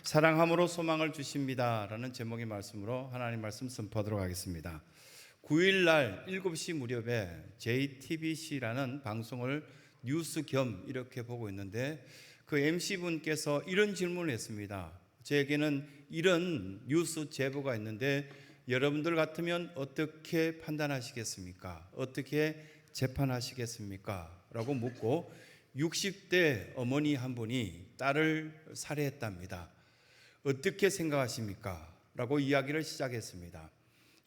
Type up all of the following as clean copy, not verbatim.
사랑함으로 소망을 주십니다 라는 제목의 말씀으로 하나님 말씀 선포하도록 하겠습니다. 9일날 7시 무렵에 JTBC라는 방송을 뉴스 겸 이렇게 보고 있는데 그 MC분께서 이런 질문을 했습니다. 저에게는 이런 뉴스 제보가 있는데 여러분들 같으면 어떻게 판단하시겠습니까? 어떻게 재판하시겠습니까? 라고 묻고 60대 어머니 한 분이 딸을 살해했답니다. 어떻게 생각하십니까? 라고 이야기를 시작했습니다.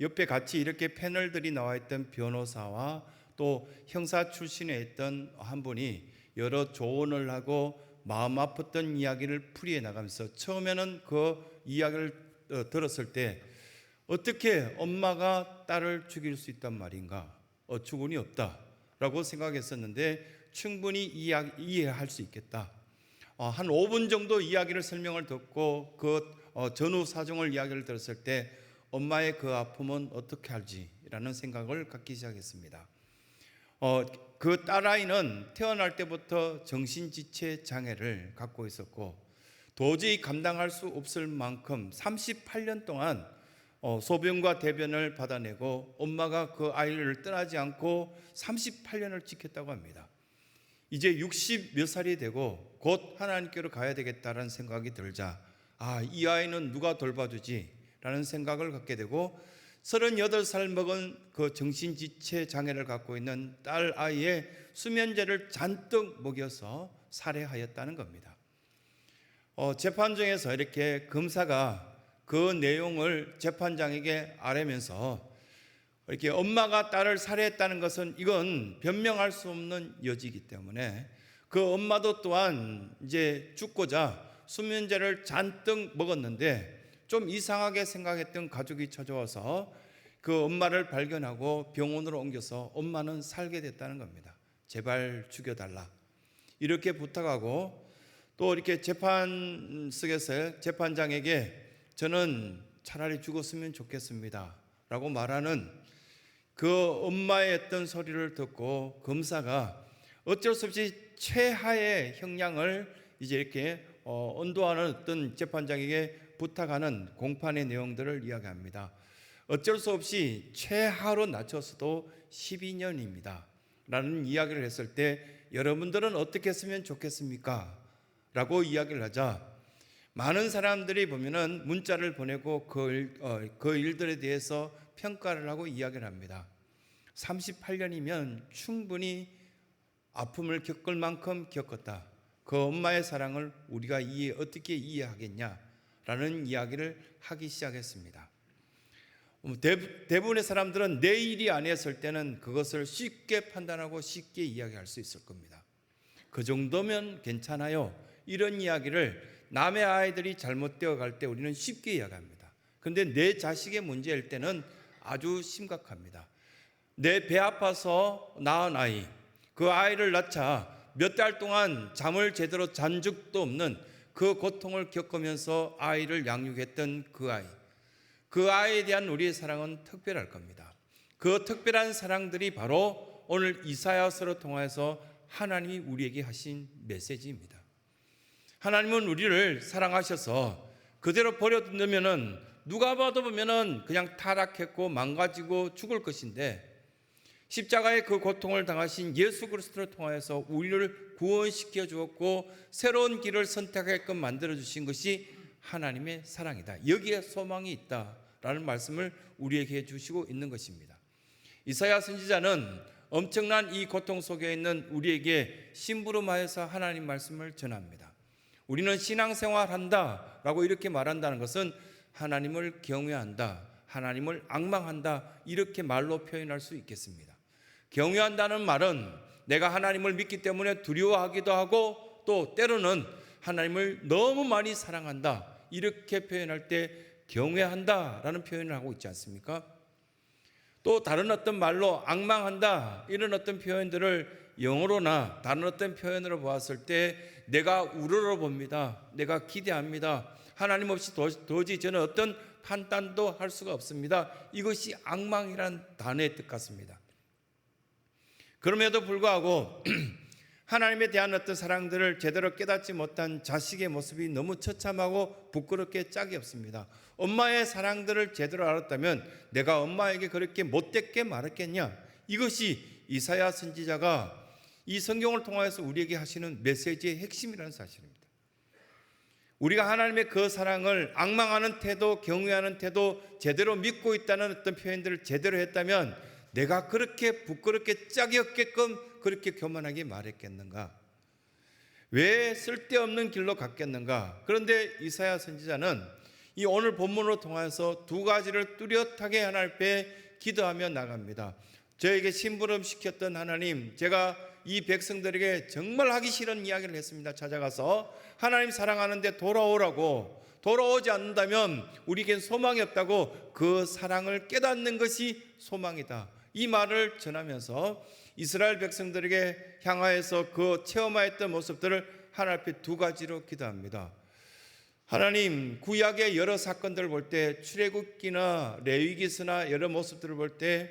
옆에 같이 이렇게 패널들이 나와 있던 변호사와 또 형사 출신에 있던 한 분이 여러 조언을 하고 마음 아팠던 이야기를 풀이해 나가면서 처음에는 그 이야기를 들었을 때 어떻게 엄마가 딸을 죽일 수 있단 말인가? 어처구니 없다라고 생각했었는데 충분히 이해할 수 있겠다. 한 5분 정도 이야기를 설명을 듣고 그 전후 사정을 이야기를 들었을 때 엄마의 그 아픔은 어떻게 할지라는 생각을 갖기 시작했습니다. 그 딸아이는 태어날 때부터 정신지체 장애를 갖고 있었고 도저히 감당할 수 없을 만큼 38년 동안 소변과 대변을 받아내고 엄마가 그 아이를 떠나지 않고 38년을 지켰다고 합니다. 이제 60 몇 살이 되고 곧 하나님께로 가야 되겠다라는 생각이 들자 이 아이는 누가 돌봐주지? 라는 생각을 갖게 되고 38살 먹은 그 정신지체 장애를 갖고 있는 딸 아이의 수면제를 잔뜩 먹여서 살해하였다는 겁니다. 재판정에서 이렇게 검사가 그 내용을 재판장에게 아뢰면서 이렇게 엄마가 딸을 살해했다는 것은 이건 변명할 수 없는 여지이기 때문에 그 엄마도 또한 이제 죽고자 수면제를 잔뜩 먹었는데 좀 이상하게 생각했던 가족이 찾아와서 그 엄마를 발견하고 병원으로 옮겨서 엄마는 살게 됐다는 겁니다. 제발 죽여달라 이렇게 부탁하고 또 이렇게 재판석에서 재판장에게 저는 차라리 죽었으면 좋겠습니다 라고 말하는 그 엄마의 어떤 소리를 듣고 검사가 어쩔 수 없이 최하의 형량을 이제 이렇게 언도하는 어떤 재판장에게 부탁하는 공판의 내용들을 이야기합니다. 어쩔 수 없이 최하로 낮춰서도 12년입니다 라는 이야기를 했을 때 여러분들은 어떻게 했으면 좋겠습니까? 라고 이야기를 하자 많은 사람들이 보면은 문자를 보내고 그 일들에 대해서 평가를 하고 이야기를 합니다. 38년이면 충분히 아픔을 겪을 만큼 겪었다. 그 엄마의 사랑을 우리가 어떻게 이해하겠냐라는 이야기를 하기 시작했습니다. 대부분의 사람들은 내 일이 아니었을 때는 그것을 쉽게 판단하고 쉽게 이야기할 수 있을 겁니다. 그 정도면 괜찮아요. 이런 이야기를 남의 아이들이 잘못되어 갈 때 우리는 쉽게 이야기합니다. 그런데 내 자식의 문제일 때는 아주 심각합니다. 내 배 아파서 낳은 아이, 그 아이를 낳자 몇 달 동안 잠을 제대로 잔 적도 없는 그 고통을 겪으면서 아이를 양육했던 그 아이에 대한 우리의 사랑은 특별할 겁니다. 그 특별한 사랑들이 바로 오늘 이사야서를 통해서 하나님이 우리에게 하신 메시지입니다. 하나님은 우리를 사랑하셔서 그대로 버려두면은 누가 봐도 보면은 그냥 타락했고 망가지고 죽을 것인데 십자가의 그 고통을 당하신 예수 그리스도를 통하여서 우리를 구원시켜 주었고 새로운 길을 선택하게끔 만들어 주신 것이 하나님의 사랑이다. 여기에 소망이 있다라는 말씀을 우리에게 해 주시고 있는 것입니다. 이사야 선지자는 엄청난 이 고통 속에 있는 우리에게 심부름하여서 하나님 말씀을 전합니다. 우리는 신앙생활 한다라고 이렇게 말한다는 것은 하나님을 경외한다, 하나님을 앙망한다 이렇게 말로 표현할 수 있겠습니다. 경외한다는 말은 내가 하나님을 믿기 때문에 두려워하기도 하고 또 때로는 하나님을 너무 많이 사랑한다 이렇게 표현할 때 경외한다라는 표현을 하고 있지 않습니까? 또 다른 어떤 말로 앙망한다 이런 어떤 표현들을 영어로나 다른 어떤 표현으로 보았을 때 내가 우러러봅니다. 내가 기대합니다. 하나님 없이 도저히 저는 어떤 판단도 할 수가 없습니다. 이것이 앙망이란 단어의 뜻 같습니다. 그럼에도 불구하고 하나님에 대한 어떤 사랑들을 제대로 깨닫지 못한 자식의 모습이 너무 처참하고 부끄럽게 짝이 없습니다. 엄마의 사랑들을 제대로 알았다면 내가 엄마에게 그렇게 못되게 말했겠냐? 이것이 이사야 선지자가 이 성경을 통해서 우리에게 하시는 메시지의 핵심이라는 사실입니다. 우리가 하나님의 그 사랑을 앙망하는 태도, 경외하는 태도, 제대로 믿고 있다는 어떤 표현들을 제대로 했다면 내가 그렇게 부끄럽게 짝이 없게끔 그렇게 교만하게 말했겠는가? 왜 쓸데없는 길로 갔겠는가? 그런데 이사야 선지자는 이 오늘 본문으로 통해서 두 가지를 뚜렷하게 하나님 앞에 기도하며 나갑니다. 저에게 심부름 시켰던 하나님, 제가 이 백성들에게 정말 하기 싫은 이야기를 했습니다. 찾아가서 하나님 사랑하는데 돌아오라고, 돌아오지 않는다면 우리에겐 소망이 없다고, 그 사랑을 깨닫는 것이 소망이다, 이 말을 전하면서 이스라엘 백성들에게 향하여서 그 체험하였던 모습들을 하나님 앞에 두 가지로 기도합니다. 하나님, 구약의 여러 사건들을 볼 때, 출애굽기나 레위기서나 여러 모습들을 볼 때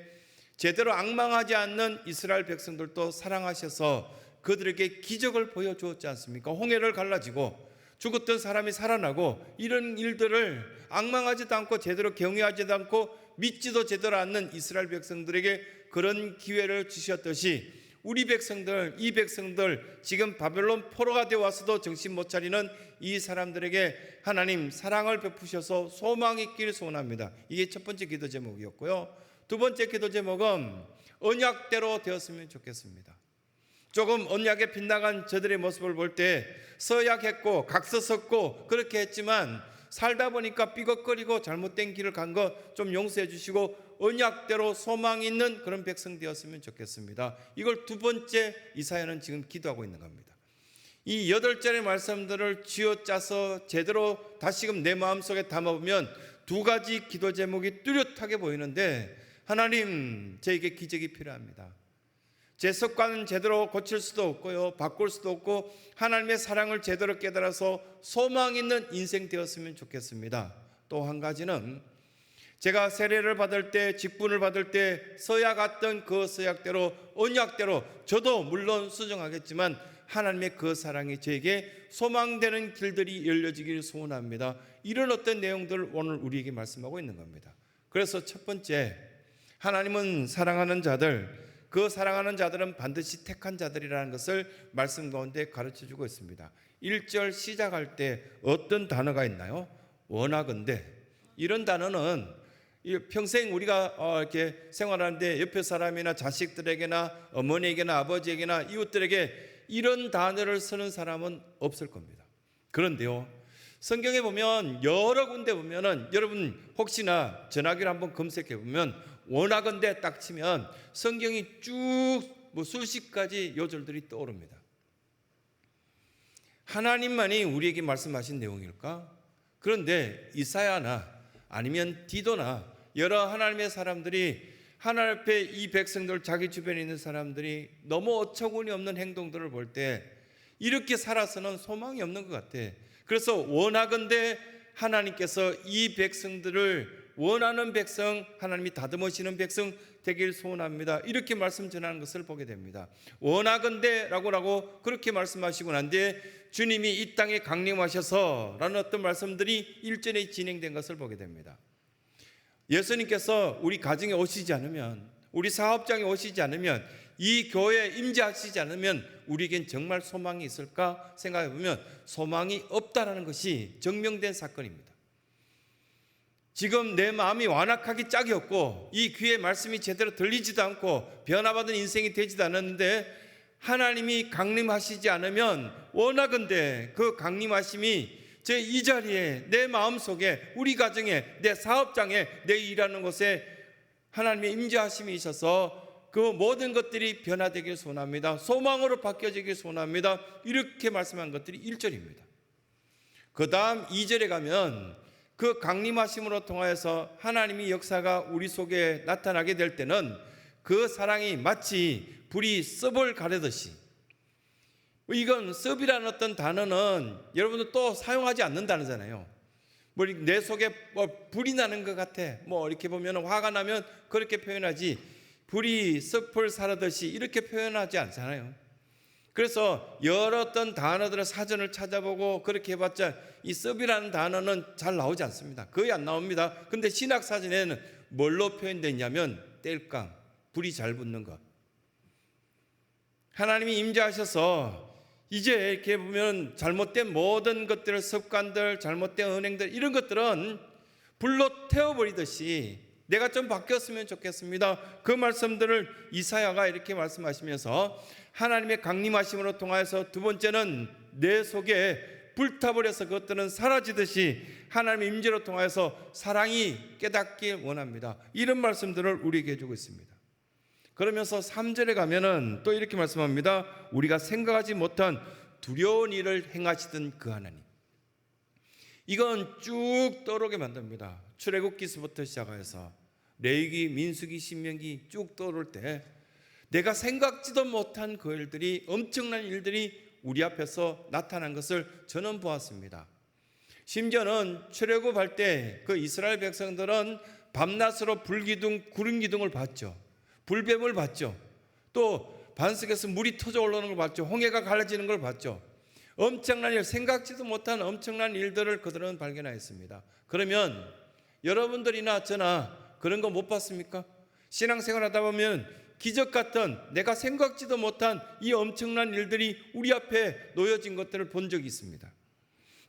제대로 앙망하지 않는 이스라엘 백성들도 사랑하셔서 그들에게 기적을 보여주었지 않습니까? 홍해를 갈라지고 죽었던 사람이 살아나고, 이런 일들을 앙망하지도 않고 제대로 경외하지도 않고 믿지도 제대로 않는 이스라엘 백성들에게 그런 기회를 주셨듯이 우리 백성들, 이 백성들, 지금 바벨론 포로가 되어 와서도 정신 못 차리는 이 사람들에게 하나님 사랑을 베푸셔서 소망이 있기를 소원합니다. 이게 첫 번째 기도 제목이었고요. 두 번째 기도 제목은 언약대로 되었으면 좋겠습니다. 조금 언약에 빗나간 저들의 모습을 볼 때 서약했고 각서섰고 그렇게 했지만 살다 보니까 삐걱거리고 잘못된 길을 간 거 좀 용서해 주시고 언약대로 소망 있는 그런 백성 되었으면 좋겠습니다. 이걸 두 번째 이사야는 지금 기도하고 있는 겁니다. 이 8절의 말씀들을 쥐어짜서 제대로 다시금 내 마음속에 담아보면 두 가지 기도 제목이 뚜렷하게 보이는데, 하나님, 저에게 기적이 필요합니다. 제 습관은 제대로 고칠 수도 없고요, 바꿀 수도 없고, 하나님의 사랑을 제대로 깨달아서 소망 있는 인생 되었으면 좋겠습니다. 또 한 가지는 제가 세례를 받을 때, 직분을 받을 때 서약했던 그 서약대로, 언약대로 저도 물론 수정하겠지만 하나님의 그 사랑이 저에게 소망되는 길들이 열려지기를 소원합니다. 이런 어떤 내용들을 오늘 우리에게 말씀하고 있는 겁니다. 그래서 첫 번째, 하나님은 사랑하는 자들, 그 사랑하는 자들은 반드시 택한 자들이라는 것을 말씀 가운데 가르쳐주고 있습니다. 1절 시작할 때 어떤 단어가 있나요? 원하건대. 이런 단어는 평생 우리가 이렇게 생활하는데 옆에 사람이나 자식들에게나 어머니에게나 아버지에게나 이웃들에게 이런 단어를 쓰는 사람은 없을 겁니다. 그런데요, 성경에 보면 여러 군데 보면은, 여러분 혹시나 전화기를 한번 검색해 보면 원하건대 딱 치면 성경이 쭉 수십 가지 요절들이 떠오릅니다. 하나님만이 우리에게 말씀하신 내용일까? 그런데 이사야나 아니면 디도나 여러 하나님의 사람들이 하나님 앞에 이 백성들, 자기 주변에 있는 사람들이 너무 어처구니 없는 행동들을 볼 때 이렇게 살아서는 소망이 없는 것 같아. 그래서 원하건대 하나님께서 이 백성들을 원하는 백성, 하나님이 다듬으시는 백성 되길 소원합니다, 이렇게 말씀 전하는 것을 보게 됩니다. 원하건대라고 그렇게 말씀하시고 난 뒤에 주님이 이 땅에 강림하셔서 라는 어떤 말씀들이 1절에 진행된 것을 보게 됩니다. 예수님께서 우리 가정에 오시지 않으면, 우리 사업장에 오시지 않으면, 이 교회에 임재하시지 않으면 우리에겐 정말 소망이 있을까 생각해 보면 소망이 없다라는 것이 증명된 사건입니다. 지금 내 마음이 완악하기 짝이 없고 이 귀에 말씀이 제대로 들리지도 않고 변화받은 인생이 되지도 않았는데, 하나님이 강림하시지 않으면 원하건대 그 강림하심이 제 이 자리에, 내 마음속에, 우리 가정에, 내 사업장에, 내 일하는 곳에 하나님의 임재하심이 있어서 그 모든 것들이 변화되길 소원합니다. 소망으로 바뀌어지길 소원합니다. 이렇게 말씀한 것들이 1절입니다. 그 다음 2절에 가면 그 강림하심으로 통하여서 하나님의 역사가 우리 속에 나타나게 될 때는 그 사랑이 마치 불이 섭을 가르듯이, 이건 섭이라는 어떤 단어는 여러분들 또 사용하지 않는 단어잖아요. 내 속에 불이 나는 것 같아, 이렇게 보면 화가 나면 그렇게 표현하지, 불이 섭을 사르듯이 이렇게 표현하지 않잖아요. 그래서 여러 어떤 단어들의 사전을 찾아보고 그렇게 해봤자 이 섭이라는 단어는 잘 나오지 않습니다. 거의 안 나옵니다. 근데 신약 사전에는 뭘로 표현되어 있냐면 땔감, 불이 잘 붙는 것. 하나님이 임재하셔서 이제 이렇게 보면 잘못된 모든 것들, 습관들, 잘못된 은행들, 이런 것들은 불로 태워버리듯이 내가 좀 바뀌었으면 좋겠습니다. 그 말씀들을 이사야가 이렇게 말씀하시면서 하나님의 강림하심으로 통하여서 두 번째는 내 속에 불타버려서 그것들은 사라지듯이 하나님의 임재로 통하여서 사랑이 깨닫길 원합니다. 이런 말씀들을 우리에게 해주고 있습니다. 그러면서 3절에 가면은 또 이렇게 말씀합니다. 우리가 생각하지 못한 두려운 일을 행하시던 그 하나님. 이건 쭉 떠오르게 만듭니다. 출애굽기서부터 시작해서 레위기, 민수기, 신명기 쭉 떠오를 때 내가 생각지도 못한 그 일들이, 엄청난 일들이 우리 앞에서 나타난 것을 저는 보았습니다. 심지어는 출애굽할 때 그 이스라엘 백성들은 밤낮으로 불기둥, 구름기둥을 봤죠. 불뱀을 봤죠. 또 반석에서 물이 터져 올라오는 걸 봤죠. 홍해가 갈라지는 걸 봤죠. 엄청난 일, 생각지도 못한 엄청난 일들을 그들은 발견하였습니다. 그러면 여러분들이나 저나 그런 거 못 봤습니까? 신앙생활 하다 보면 기적 같은, 내가 생각지도 못한 이 엄청난 일들이 우리 앞에 놓여진 것들을 본 적이 있습니다.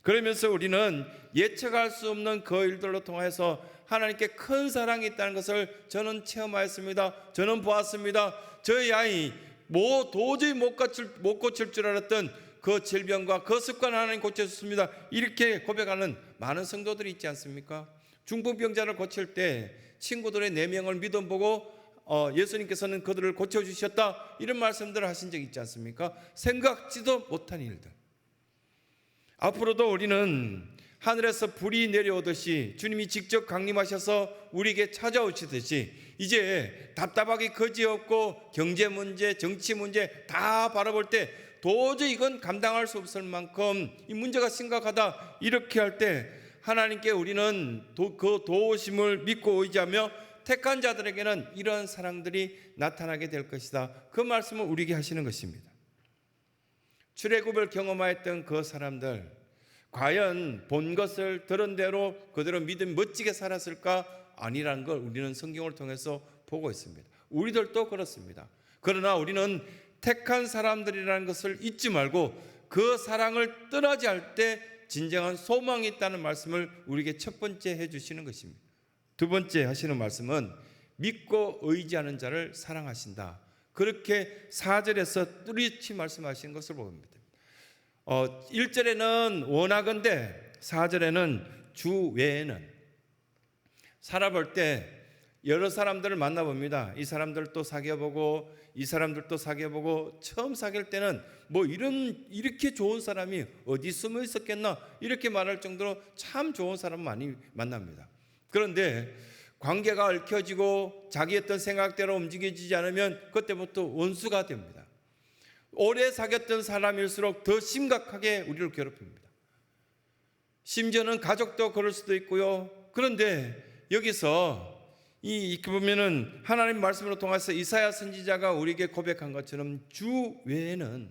그러면서 우리는 예측할 수 없는 그 일들로 통해서 하나님께 큰 사랑이 있다는 것을 저는 체험하였습니다. 저는 보았습니다. 저희 아이 도저히 못 고칠 줄 알았던 그 질병과 그 습관 하나님 고쳐주셨습니다. 이렇게 고백하는 많은 성도들이 있지 않습니까? 중풍병자를 고칠 때 친구들의 4명을 믿음 보고 예수님께서는 그들을 고쳐주셨다, 이런 말씀들을 하신 적이 있지 않습니까? 생각지도 못한 일들. 앞으로도 우리는 하늘에서 불이 내려오듯이 주님이 직접 강림하셔서 우리에게 찾아오시듯이 이제 답답하기 그지없고 경제 문제, 정치 문제 다 바라볼 때 도저히 이건 감당할 수 없을 만큼 이 문제가 심각하다, 이렇게 할 때 하나님께 우리는 그 도우심을 믿고 의지하며 택한 자들에게는 이런 사랑들이 나타나게 될 것이다. 그 말씀을 우리에게 하시는 것입니다. 출애굽을 경험하였던 그 사람들, 과연 본 것을 들은 대로 그대로 믿음 멋지게 살았을까? 아니라는 걸 우리는 성경을 통해서 보고 있습니다. 우리들도 그렇습니다. 그러나 우리는 택한 사람들이라는 것을 잊지 말고 그 사랑을 떠나지 할 때 진정한 소망이 있다는 말씀을 우리에게 첫 번째 해주시는 것입니다. 두 번째 하시는 말씀은 믿고 의지하는 자를 사랑하신다. 그렇게 4절에서 뚜렷이 말씀하시는 것을 봅니다. 1절에는 원하건대, 4절에는 주 외에는. 살아볼 때 여러 사람들을 만나봅니다. 이 사람들도 사귀어보고 이 사람들도 사귀어보고, 처음 사귈 때는 이렇게 좋은 사람이 어디 숨어 있었겠나, 이렇게 말할 정도로 참 좋은 사람 많이 만납니다. 그런데 관계가 얽혀지고 자기 어떤 생각대로 움직여지지 않으면 그때부터 원수가 됩니다. 오래 사귀었던 사람일수록 더 심각하게 우리를 괴롭힙니다. 심지어는 가족도 그럴 수도 있고요. 그런데 여기서 이렇게 보면은 하나님 말씀으로 통해서 이사야 선지자가 우리에게 고백한 것처럼 주 외에는,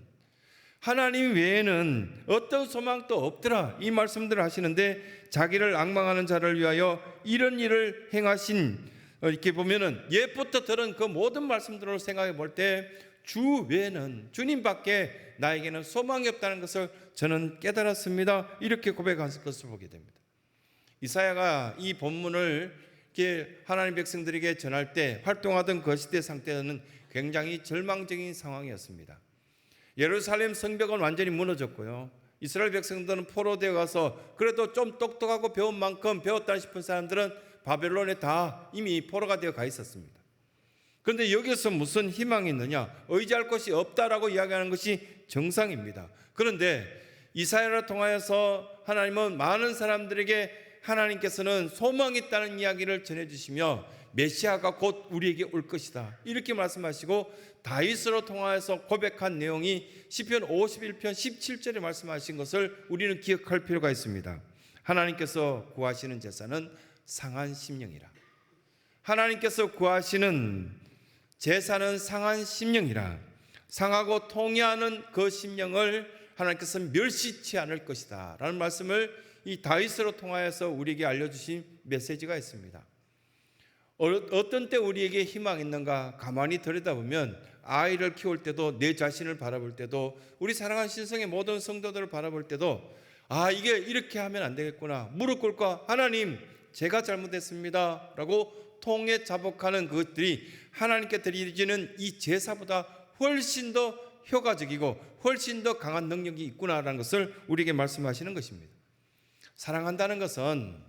하나님 외에는 어떤 소망도 없더라, 이 말씀들을 하시는데, 자기를 앙망하는 자를 위하여 이런 일을 행하신, 이렇게 보면은 옛부터 들은 그 모든 말씀들을 생각해 볼 때 주 외에는, 주님밖에 나에게는 소망이 없다는 것을 저는 깨달았습니다. 이렇게 고백한 것을 보게 됩니다. 이사야가 이 본문을 이렇게 하나님 백성들에게 전할 때 활동하던 그 시대 상태는 굉장히 절망적인 상황이었습니다. 예루살렘 성벽은 완전히 무너졌고요. 이스라엘 백성들은 포로되어 가서 그래도 좀 똑똑하고 배운 만큼 배웠다 싶은 사람들은 바벨론에 다 이미 포로가 되어 가 있었습니다. 그런데 여기서 무슨 희망이 있느냐? 의지할 것이 없다라고 이야기하는 것이 정상입니다. 그런데 이사야를 통하여서 하나님은 많은 사람들에게 하나님께서는 소망이 있다는 이야기를 전해주시며 메시아가 곧 우리에게 올 것이다, 이렇게 말씀하시고 다윗으로 통하여서 고백한 내용이 시편 51편 17절에 말씀하신 것을 우리는 기억할 필요가 있습니다. 하나님께서 구하시는 제사는 상한 심령이라. 하나님께서 구하시는 제사는 상한 심령이라. 상하고 통해하는 그 심령을 하나님께서 멸시치 않을 것이다 라는 말씀을 이 다윗으로 통하여서 우리에게 알려주신 메시지가 있습니다. 어떤 때 우리에게 희망이 있는가 가만히 들여다보면 아이를 키울 때도, 내 자신을 바라볼 때도, 우리 사랑하는 신성의 모든 성도들을 바라볼 때도 이게 이렇게 하면 안 되겠구나, 무릎 꿇고 하나님 제가 잘못했습니다 라고 통해 자복하는 그것들이 하나님께 드리지는 이 제사보다 훨씬 더 효과적이고 훨씬 더 강한 능력이 있구나라는 것을 우리에게 말씀하시는 것입니다. 사랑한다는 것은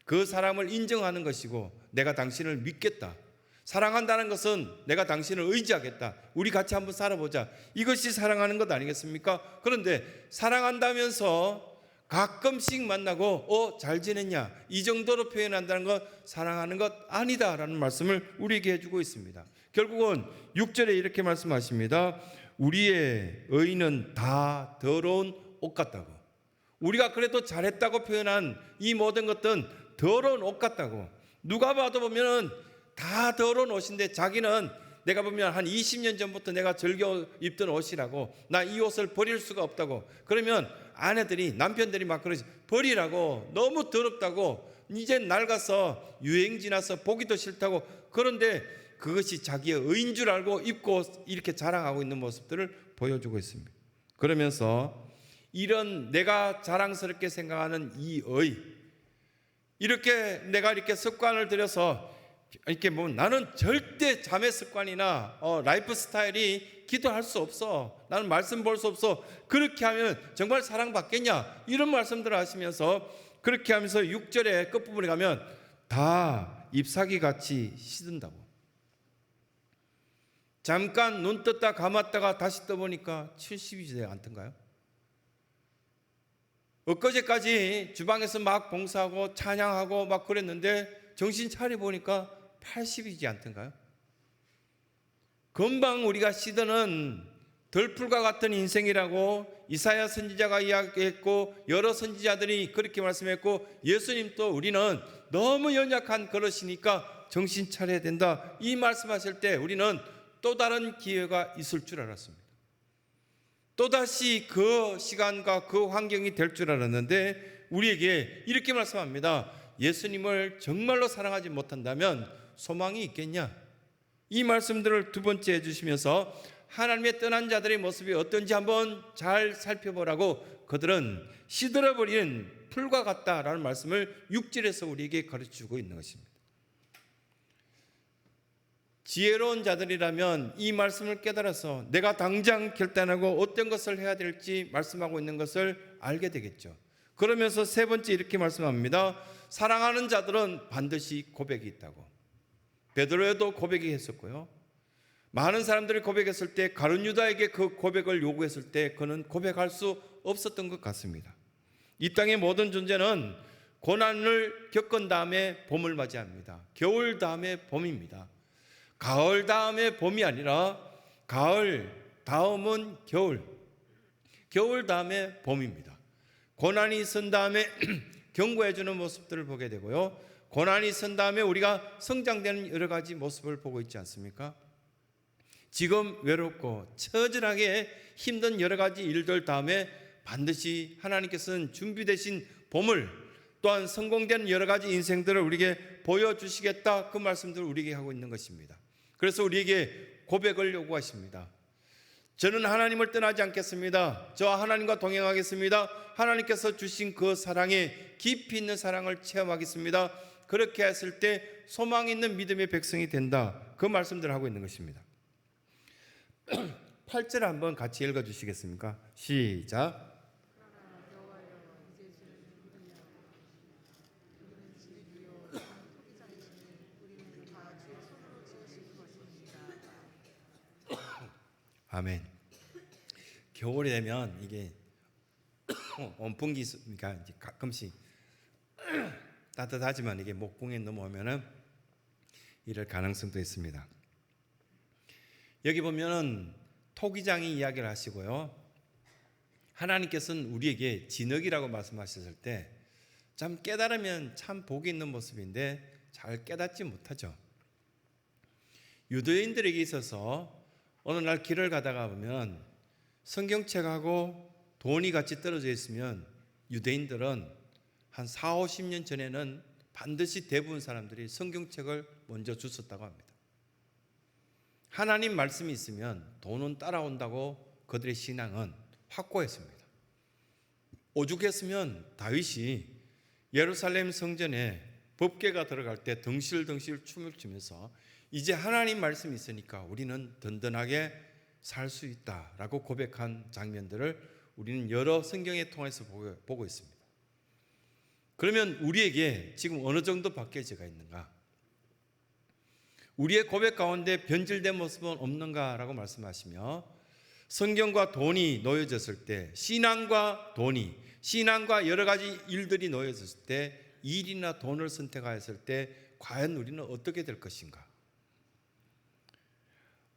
그 사람을 인정하는 것이고, 내가 당신을 믿겠다, 사랑한다는 것은 내가 당신을 의지하겠다, 우리 같이 한번 살아보자, 이것이 사랑하는 것 아니겠습니까? 그런데 사랑한다면서 가끔씩 만나고 잘 지냈냐, 이 정도로 표현한다는 것 사랑하는 것 아니다라는 말씀을 우리에게 해주고 있습니다. 결국은 6절에 이렇게 말씀하십니다. 우리의 의는 다 더러운 옷 같다고. 우리가 그래도 잘했다고 표현한 이 모든 것들은 더러운 옷 같다고. 누가 봐도 보면은 다 더러운 옷인데 자기는 내가 보면 한 20년 전부터 내가 즐겨 입던 옷이라고, 나 이 옷을 버릴 수가 없다고. 그러면 아내들이, 남편들이 막 그러지, 버리라고, 너무 더럽다고, 이제 낡아서 유행 지나서 보기도 싫다고. 그런데 그것이 자기의 의인 줄 알고 입고 이렇게 자랑하고 있는 모습들을 보여주고 있습니다. 그러면서 이런 내가 자랑스럽게 생각하는 이 의, 이렇게 내가 이렇게 습관을 들여서 이렇게 나는 절대 자매 습관이나 라이프 스타일이 기도할 수 없어, 나는 말씀 볼 수 없어, 그렇게 하면 정말 사랑받겠냐, 이런 말씀들을 하시면서 그렇게 하면서 6절의 끝부분에 가면 다 잎사귀 같이 시든다고. 잠깐 눈 떴다 감았다가 다시 떠보니까 70이 되지 않던가요? 엊그제까지 주방에서 막 봉사하고 찬양하고 막 그랬는데 정신 차려보니까 80이지 않던가요? 금방 우리가 시드는 덜풀과 같은 인생이라고 이사야 선지자가 이야기했고, 여러 선지자들이 그렇게 말씀했고, 예수님도 우리는 너무 연약한 그릇이니까 정신 차려야 된다, 이 말씀하실 때 우리는 또 다른 기회가 있을 줄 알았습니다. 또다시 그 시간과 그 환경이 될 줄 알았는데 우리에게 이렇게 말씀합니다. 예수님을 정말로 사랑하지 못한다면 소망이 있겠냐? 이 말씀들을 두 번째 해주시면서 하나님의 떠난 자들의 모습이 어떤지 한번 잘 살펴보라고, 그들은 시들어버린 풀과 같다라는 말씀을 6절에서 우리에게 가르쳐주고 있는 것입니다. 지혜로운 자들이라면 이 말씀을 깨달아서 내가 당장 결단하고 어떤 것을 해야 될지 말씀하고 있는 것을 알게 되겠죠. 그러면서 세 번째 이렇게 말씀합니다. 사랑하는 자들은 반드시 고백이 있다고. 베드로에도 고백이 했었고요, 많은 사람들이 고백했을 때 가룟 유다에게 그 고백을 요구했을 때 그는 고백할 수 없었던 것 같습니다. 이 땅의 모든 존재는 고난을 겪은 다음에 봄을 맞이합니다. 겨울 다음에 봄입니다. 가을 다음에 봄이 아니라 가을 다음은 겨울, 겨울 다음에 봄입니다. 고난이 있은 다음에 경고해 주는 모습들을 보게 되고요, 고난이 있은 다음에 우리가 성장되는 여러 가지 모습을 보고 있지 않습니까? 지금 외롭고 처절하게 힘든 여러 가지 일들 다음에 반드시 하나님께서는 준비되신 봄을, 또한 성공된 여러 가지 인생들을 우리에게 보여주시겠다, 그 말씀들을 우리에게 하고 있는 것입니다. 그래서 우리에게 고백을 요구하십니다. 저는 하나님을 떠나지 않겠습니다. 저와 하나님과 동행하겠습니다. 하나님께서 주신 그 사랑에 깊이 있는 사랑을 체험하겠습니다. 그렇게 했을 때 소망 있는 믿음의 백성이 된다, 그 말씀들을 하고 있는 것입니다. 8절 한번 같이 읽어주시겠습니까? 시작. 아멘. 겨울이 되면 이게 온풍기가 이제 가끔씩 따뜻하지만 이게 목공에 넘어오면은 이럴 가능성도 있습니다. 여기 보면은 토기장이 이야기를 하시고요, 하나님께서는 우리에게 진흙이라고 말씀하셨을 때 참 깨달으면 참 복이 있는 모습인데 잘 깨닫지 못하죠. 유대인들에게 있어서 어느 날 길을 가다가 보면 성경책하고 돈이 같이 떨어져 있으면 유대인들은 한 4, 50년 전에는 반드시 대부분 사람들이 성경책을 먼저 줬었다고 합니다. 하나님 말씀이 있으면 돈은 따라온다고 그들의 신앙은 확고했습니다. 오죽했으면 다윗이 예루살렘 성전에 법궤가 들어갈 때 덩실덩실 춤을 추면서 이제 하나님 말씀이 있으니까 우리는 든든하게 살 수 있다라고 고백한 장면들을 우리는 여러 성경에 통해서 보고 있습니다. 그러면 우리에게 지금 어느 정도 바뀌어져 있는가? 우리의 고백 가운데 변질된 모습은 없는가라고 말씀하시며, 성경과 돈이 놓여졌을 때, 신앙과 돈이, 신앙과 여러 가지 일들이 놓여졌을 때, 일이나 돈을 선택하였을 때 과연 우리는 어떻게 될 것인가?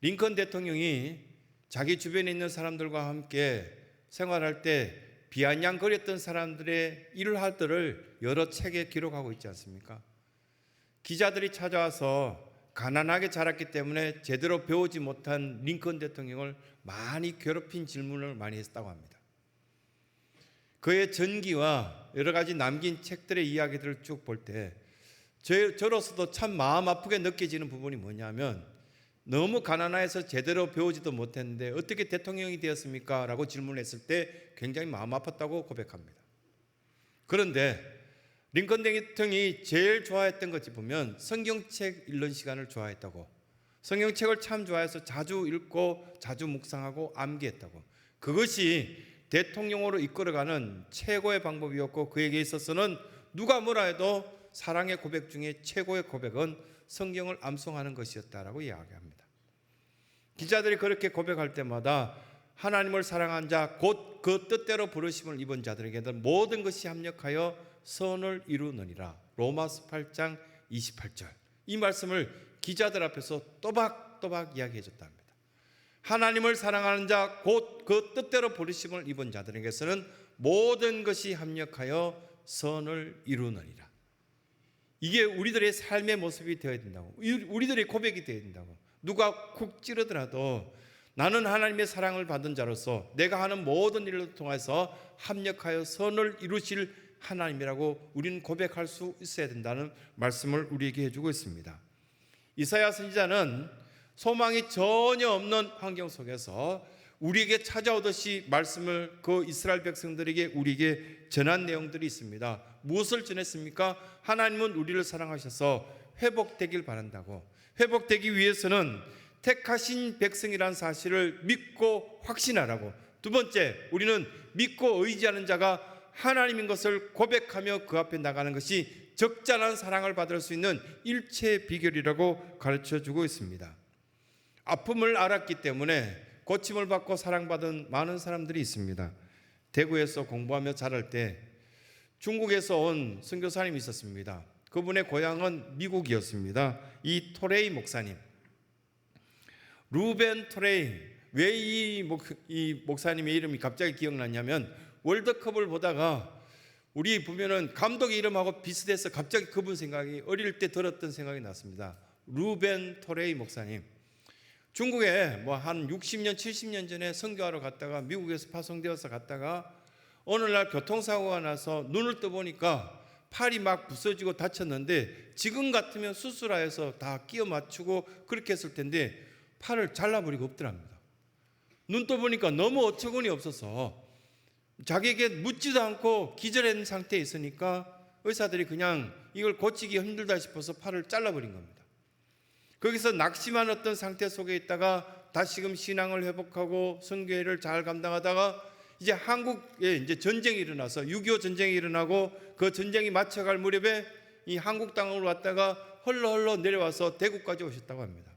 링컨 대통령이 자기 주변에 있는 사람들과 함께 생활할 때 비아냥거렸던 사람들의 일화들을 여러 책에 기록하고 있지 않습니까? 기자들이 찾아와서 가난하게 자랐기 때문에 제대로 배우지 못한 링컨 대통령을 많이 괴롭힌 질문을 많이 했다고 합니다. 그의 전기와 여러 가지 남긴 책들의 이야기들을 쭉 볼 때 저로서도 참 마음 아프게 느껴지는 부분이 뭐냐면, 너무 가난해서 제대로 배우지도 못했는데 어떻게 대통령이 되었습니까? 라고 질문했을 때 굉장히 마음 아팠다고 고백합니다. 그런데 링컨 대통령이 제일 좋아했던 것이 보면 성경책 읽는 시간을 좋아했다고, 성경책을 참 좋아해서 자주 읽고 자주 묵상하고 암기했다고, 그것이 대통령으로 이끌어가는 최고의 방법이었고, 그에게 있어서는 누가 뭐라 해도 사랑의 고백 중에 최고의 고백은 성경을 암송하는 것이었다라고 이야기합니다. 기자들이 그렇게 고백할 때마다 하나님을 사랑한 자, 곧 그 뜻대로 부르심을 입은 자들에게는 모든 것이 합력하여 선을 이루느니라. 로마서 8장 28절. 이 말씀을 기자들 앞에서 또박또박 이야기해 줬답니다. 하나님을 사랑하는 자, 곧 그 뜻대로 부르심을 입은 자들에게서는 모든 것이 합력하여 선을 이루느니라. 이게 우리들의 삶의 모습이 되어야 된다고, 우리들의 고백이 되어야 된다고. 누가 쿡 찌르더라도 나는 하나님의 사랑을 받은 자로서 내가 하는 모든 일을 통해서 합력하여 선을 이루실 하나님이라고 우리는 고백할 수 있어야 된다는 말씀을 우리에게 해주고 있습니다. 이사야 선지자는 소망이 전혀 없는 환경 속에서 우리에게 찾아오듯이 말씀을 그 이스라엘 백성들에게 우리에게 전한 내용들이 있습니다. 무엇을 전했습니까? 하나님은 우리를 사랑하셔서 회복되길 바란다고, 회복되기 위해서는 택하신 백성이라는 사실을 믿고 확신하라고, 두 번째, 우리는 믿고 의지하는 자가 하나님인 것을 고백하며 그 앞에 나가는 것이 적절한 사랑을 받을 수 있는 일체의 비결이라고 가르쳐주고 있습니다. 아픔을 알았기 때문에 고침을 받고 사랑받은 많은 사람들이 있습니다. 대구에서 공부하며 자랄 때 중국에서 온 선교사님이 있었습니다. 그분의 고향은 미국이었습니다. 이 토레이 목사님, 루벤 토레이. 왜 이 목사님의 이름이 갑자기 기억났냐면, 월드컵을 보다가 우리 보면은 감독의 이름하고 비슷해서 갑자기 그분 생각이, 어릴 때 들었던 생각이 났습니다. 루벤 토레이 목사님. 중국에 뭐 한 60년 70년 전에 선교하러 갔다가 미국에서 파송되어서 갔다가 어느 날 교통사고가 나서 눈을 떠보니까 팔이 막 부서지고 다쳤는데, 지금 같으면 수술하여서 다 끼워 맞추고 그렇게 했을 텐데 팔을 잘라버리고 없더랍니다. 눈 떠보니까 너무 어처구니 없어서 자기에게 묻지도 않고 기절한 상태에 있으니까 의사들이 그냥 이걸 고치기 힘들다 싶어서 팔을 잘라버린 겁니다. 거기서 낙심한 어떤 상태 속에 있다가 다시금 신앙을 회복하고 선교회를 잘 감당하다가 이제 한국에 이제 전쟁이 일어나서 6.25 전쟁이 일어나고 그 전쟁이 맞춰갈 무렵에 이 한국 땅으로 왔다가 헐러 내려와서 대구까지 오셨다고 합니다.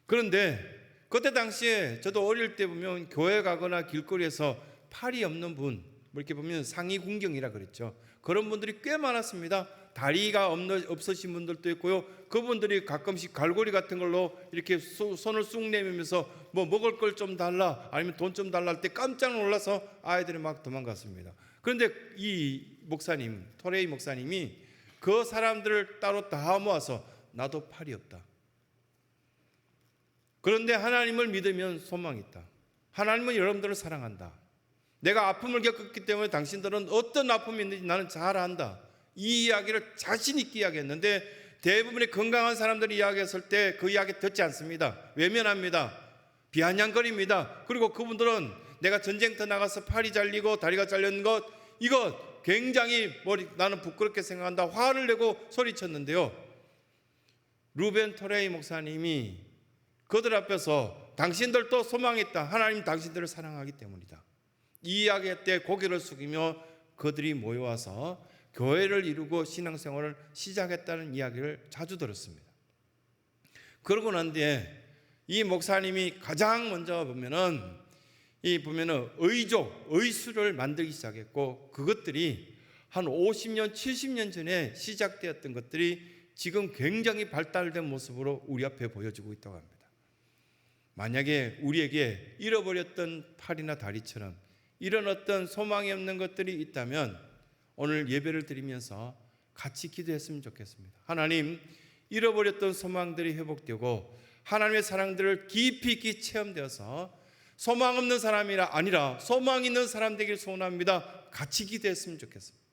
그런데 그때 당시에 저도 어릴 때 보면 교회 가거나 길거리에서 팔이 없는 분, 뭐 이렇게 보면 상이군경이라 그랬죠. 그런 분들이 꽤 많았습니다. 다리가 없으신 분들도 있고요. 그분들이 가끔씩 갈고리 같은 걸로 이렇게 손을 쑥 내밀면서 뭐 먹을 걸 좀 달라, 아니면 돈 좀 달라 할 때 깜짝 놀라서 아이들이 막 도망갔습니다. 그런데 이 목사님, 토레이 목사님이 그 사람들을 따로 다 모아서 나도 팔이 없다, 그런데 하나님을 믿으면 소망이 있다. 하나님은 여러분들을 사랑한다. 내가 아픔을 겪었기 때문에 당신들은 어떤 아픔이 있는지 나는 잘 안다. 이 이야기를 자신 있게 이야기했는데 대부분의 건강한 사람들이 이야기했을 때 그 이야기 듣지 않습니다. 외면합니다. 비아냥거립니다. 그리고 그분들은 내가 전쟁터 나가서 팔이 잘리고 다리가 잘렸는 것, 이거 굉장히 나는 부끄럽게 생각한다. 화를 내고 소리쳤는데요. 루벤 토레이 목사님이 그들 앞에서 당신들도 소망이 있다. 하나님 당신들을 사랑하기 때문이다. 이 이야기할 때 고개를 숙이며 그들이 모여와서 교회를 이루고 신앙생활을 시작했다는 이야기를 자주 들었습니다. 그러고 난 뒤에 이 목사님이 가장 먼저 보면은 의족, 의수를 만들기 시작했고 그것들이 한 50년, 70년 전에 시작되었던 것들이 지금 굉장히 발달된 모습으로 우리 앞에 보여지고 있다고 합니다. 만약에 우리에게 잃어버렸던 팔이나 다리처럼 이런 어떤 소망이 없는 것들이 있다면 오늘 예배를 드리면서 같이 기도했으면 좋겠습니다. 하나님, 잃어버렸던 소망들이 회복되고 하나님의 사랑들을 깊이 있게 체험되어서 소망 없는 사람이 아니라 소망 있는 사람 되길 소원합니다. 같이 기도했으면 좋겠습니다.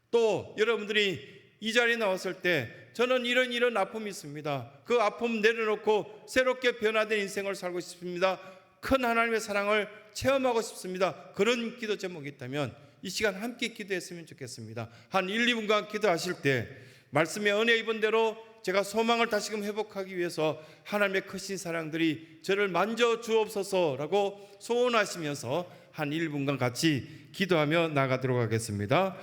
또 여러분들이 이 자리에 나왔을 때 저는 이런 아픔이 있습니다. 그 아픔 내려놓고 새롭게 변화된 인생을 살고 싶습니다. 큰 하나님의 사랑을 체험하고 싶습니다. 그런 기도 제목이 있다면 이 시간 함께 기도했으면 좋겠습니다. 한 1, 2분간 기도하실 때 말씀의 은혜 입은 대로 제가 소망을 다시금 회복하기 위해서 하나님의 크신 사랑들이 저를 만져 주옵소서라고 소원하시면서 한 1분간 같이 기도하며 나가도록 하겠습니다.